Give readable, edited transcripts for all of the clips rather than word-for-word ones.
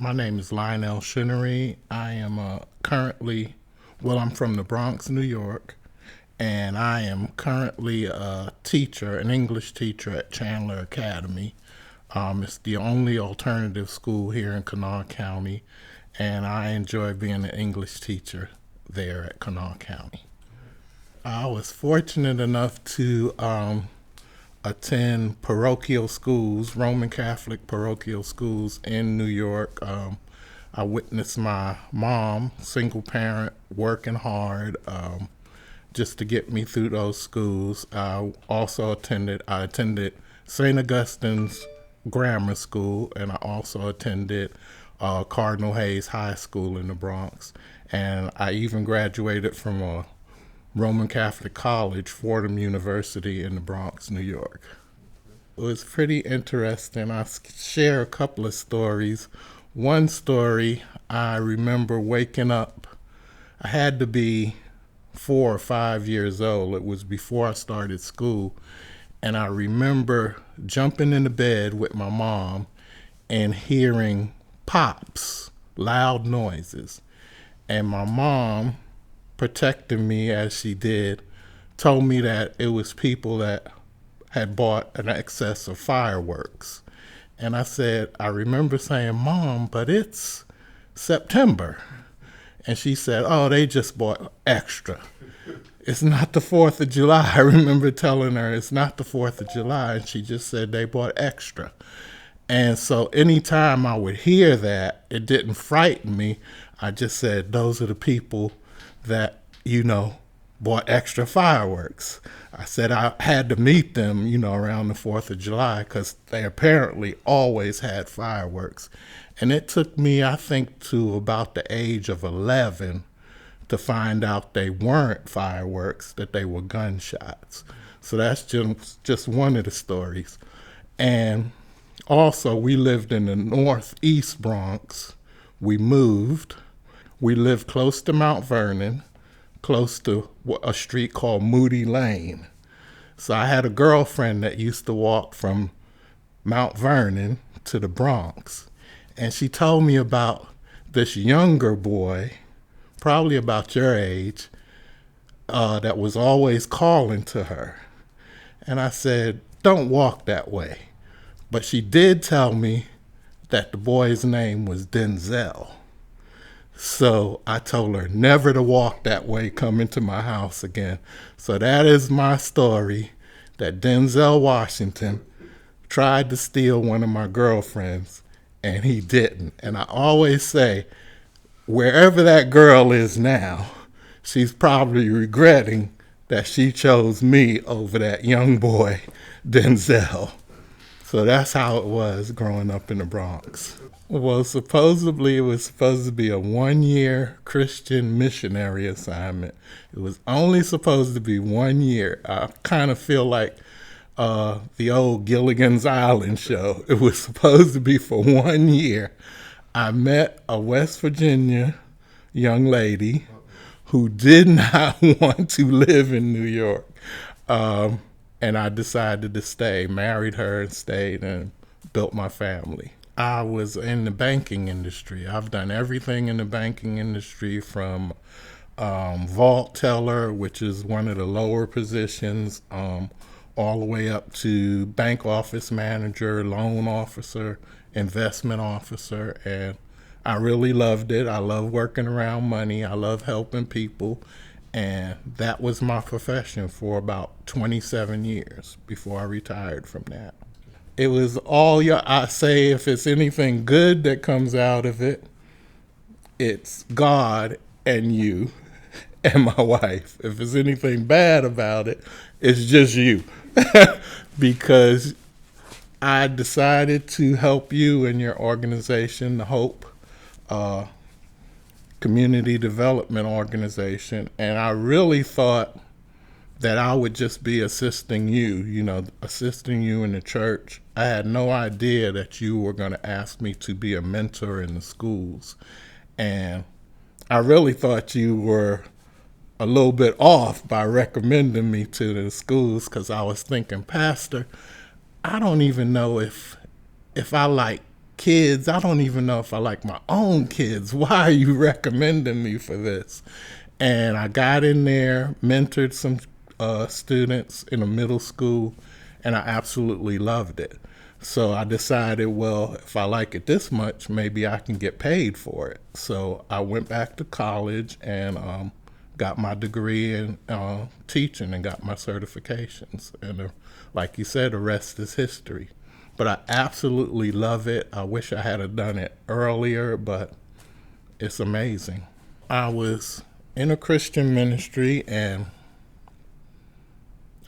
My name is Lionel Chinnery. I am I'm from the Bronx, New York, and I am currently a teacher, an English teacher at Chandler Academy. It's the only alternative school here in Kanawha County, and I enjoy being an English teacher there at Kanawha County. I was fortunate enough to attend parochial schools, Roman Catholic parochial schools in New York. I witnessed my mom, single parent, working hard just to get me through those schools. I attended St. Augustine's Grammar School, and I also attended Cardinal Hayes High School in the Bronx. And I even graduated from a Roman Catholic College, Fordham University in the Bronx, New York. It was pretty interesting. I'll share a couple of stories. One story, I remember waking up. I had to be 4 or 5 years old. It was before I started school. And I remember jumping into bed with my mom and hearing pops, loud noises. And my mom, protecting me as she did, told me that it was people that had bought an excess of fireworks. And I said, I remember saying, Mom, but it's September. And she said, oh, they just bought extra. It's not the 4th of July. I remember telling her it's not the 4th of July. And she just said they bought extra. And so anytime I would hear that, it didn't frighten me. I just said, those are the people that, bought extra fireworks. I said I had to meet them, around the 4th of July because they apparently always had fireworks. And it took me, I think, to about the age of 11 to find out they weren't fireworks, that they were gunshots. So that's just one of the stories. And also, we lived in the northeast Bronx. We moved. We lived close to Mount Vernon, close to a street called Moody Lane. So I had a girlfriend that used to walk from Mount Vernon to the Bronx. And she told me about this younger boy, probably about your age, that was always calling to her. And I said, don't walk that way. But she did tell me that the boy's name was Denzel. So I told her never to walk that way, come into my house again. So that is my story, that Denzel Washington tried to steal one of my girlfriends, and he didn't. And I always say, wherever that girl is now, she's probably regretting that she chose me over that young boy, Denzel. So that's how it was growing up in the Bronx. Well, supposedly it was supposed to be a 1-year Christian missionary assignment. It was only supposed to be 1 year. I kind of feel like the old Gilligan's Island show. It was supposed to be for 1 year. I met a West Virginia young lady who did not want to live in New York. And I decided to stay, married her and stayed and built my family. I was in the banking industry. I've done everything in the banking industry from vault teller, which is one of the lower positions, all the way up to bank office manager, loan officer, investment officer. And I really loved it. I love working around money. I love helping people. And that was my profession for about 27 years before I retired from that. It was I say if it's anything good that comes out of it, it's God and you and my wife. If there's anything bad about it, it's just you. Because I decided to help you and your organization, the Hope Community Development Organization, and I really thought that I would just be assisting you, assisting you in the church. I had no idea that you were going to ask me to be a mentor in the schools. And I really thought you were a little bit off by recommending me to the schools, because I was thinking, Pastor, I don't even know if I like kids. I don't even know if I like my own kids. Why are you recommending me for this? And I got in there, mentored some students in a middle school, and I absolutely loved it. So I decided, well, if I like it this much, maybe I can get paid for it. So I went back to college and got my degree in teaching and got my certifications. And like you said, the rest is history. But I absolutely love it. I wish I had done it earlier, but it's amazing. I was in a Christian ministry and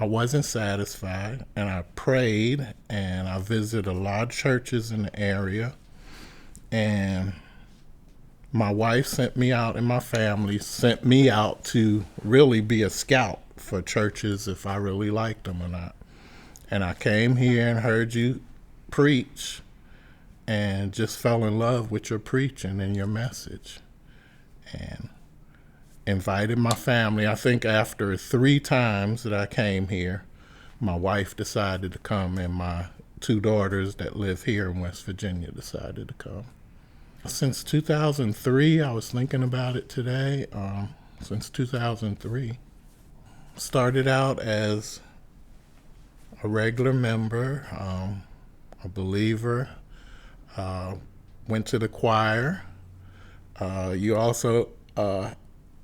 I wasn't satisfied, and I prayed and I visited a lot of churches in the area, and my wife sent me out and my family sent me out to really be a scout for churches if I really liked them or not. And I came here and heard you preach and just fell in love with your preaching and your message, and invited my family. I think after 3 times that I came here, my wife decided to come, and my 2 daughters that live here in West Virginia decided to come. Since 2003, I was thinking about it today. Since 2003, started out as a regular member, a believer. Went to the choir. You also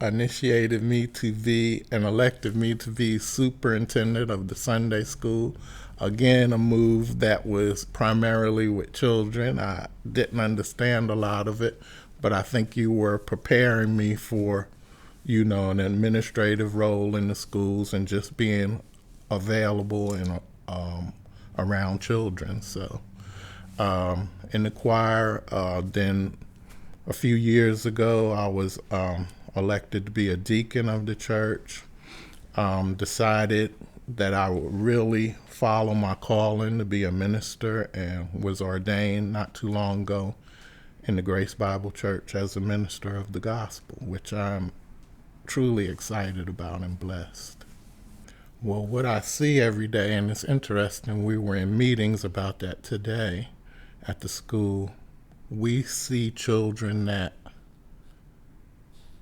initiated me to be and elected me to be superintendent of the Sunday school. Again, a move that was primarily with children. I didn't understand a lot of it, but I think you were preparing me for, an administrative role in the schools and just being available and around children. So in the choir, then a few years ago, I was elected to be a deacon of the church. Decided that I would really follow my calling to be a minister, and was ordained not too long ago in the Grace Bible Church as a minister of the gospel, which I'm truly excited about and blessed. Well, what I see every day, and it's interesting, we were in meetings about that today at the school, we see children that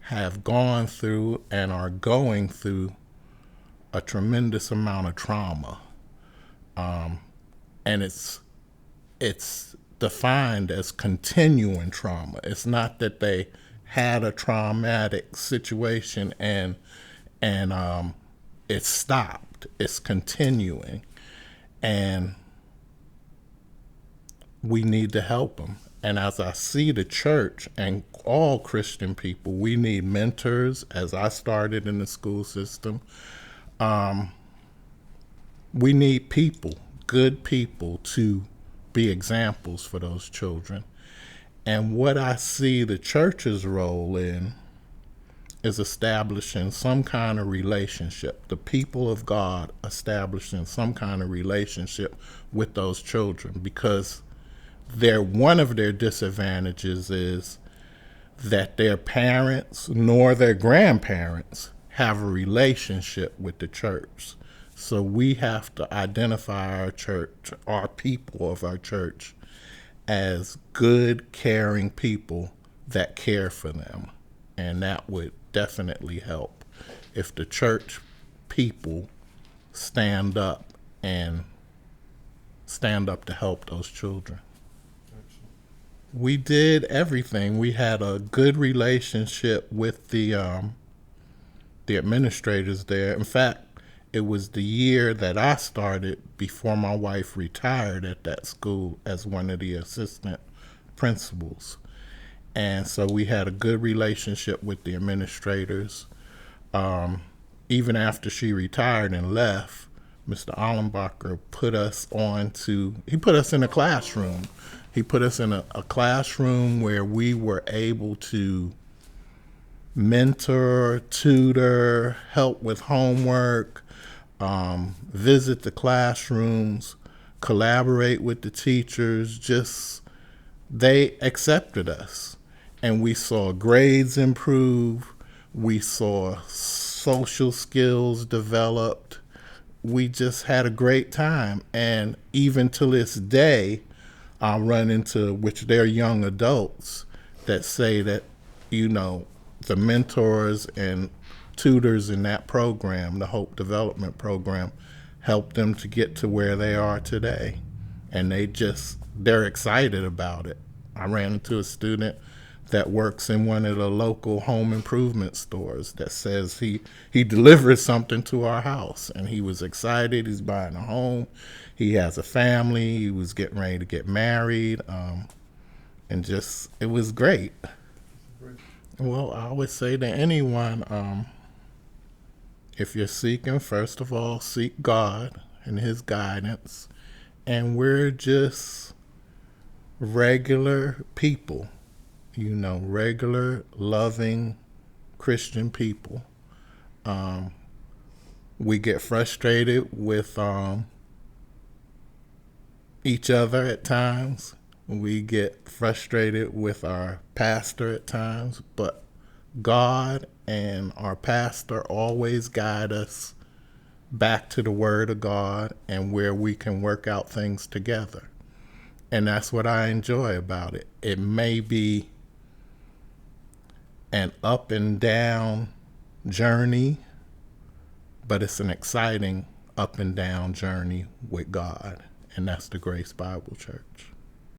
have gone through and are going through a tremendous amount of trauma. And it's defined as continuing trauma. It's not that they had a traumatic situation and it stopped. It's continuing. And we need to help them. And as I see the church and all Christian people, we need mentors. As I started in the school system, we need people, good people, to be examples for those children. And what I see the church's role in is establishing some kind of relationship, the people of God establishing some kind of relationship with those children, because one of their disadvantages is that their parents nor their grandparents have a relationship with the church. So we have to identify our church, our people of our church, as good, caring people that care for them. And that would definitely help if the church people stand up to help those children. We did everything. We had a good relationship with the administrators there. In fact, it was the year that I started before my wife retired at that school as one of the assistant principals. And so we had a good relationship with the administrators. Even after she retired and left, Mr. Allenbacher put us in a classroom. He put us in a classroom where we were able to mentor, tutor, help with homework, visit the classrooms, collaborate with the teachers. They accepted us. And we saw grades improve. We saw social skills developed. We just had a great time. And even to this day, I'll run into, which they're young adults that say that, you know, the mentors and tutors in that program, the Hope Development Program, helped them to get to where they are today. And they're excited about it. I ran into a student that works in one of the local home improvement stores that says he delivered something to our house, and he was excited. He's buying a home. He has a family. He was getting ready to get married, and just it was great. Well, I would say to anyone, if you're seeking, first of all, seek God and His guidance, and we're just regular people, you know, regular, loving Christian people. We get frustrated with each other at times. We get frustrated with our pastor at times, but God and our pastor always guide us back to the Word of God and where we can work out things together. And that's what I enjoy about it. It may be an up and down journey, but it's an exciting up and down journey with God. And that's the Grace Bible Church.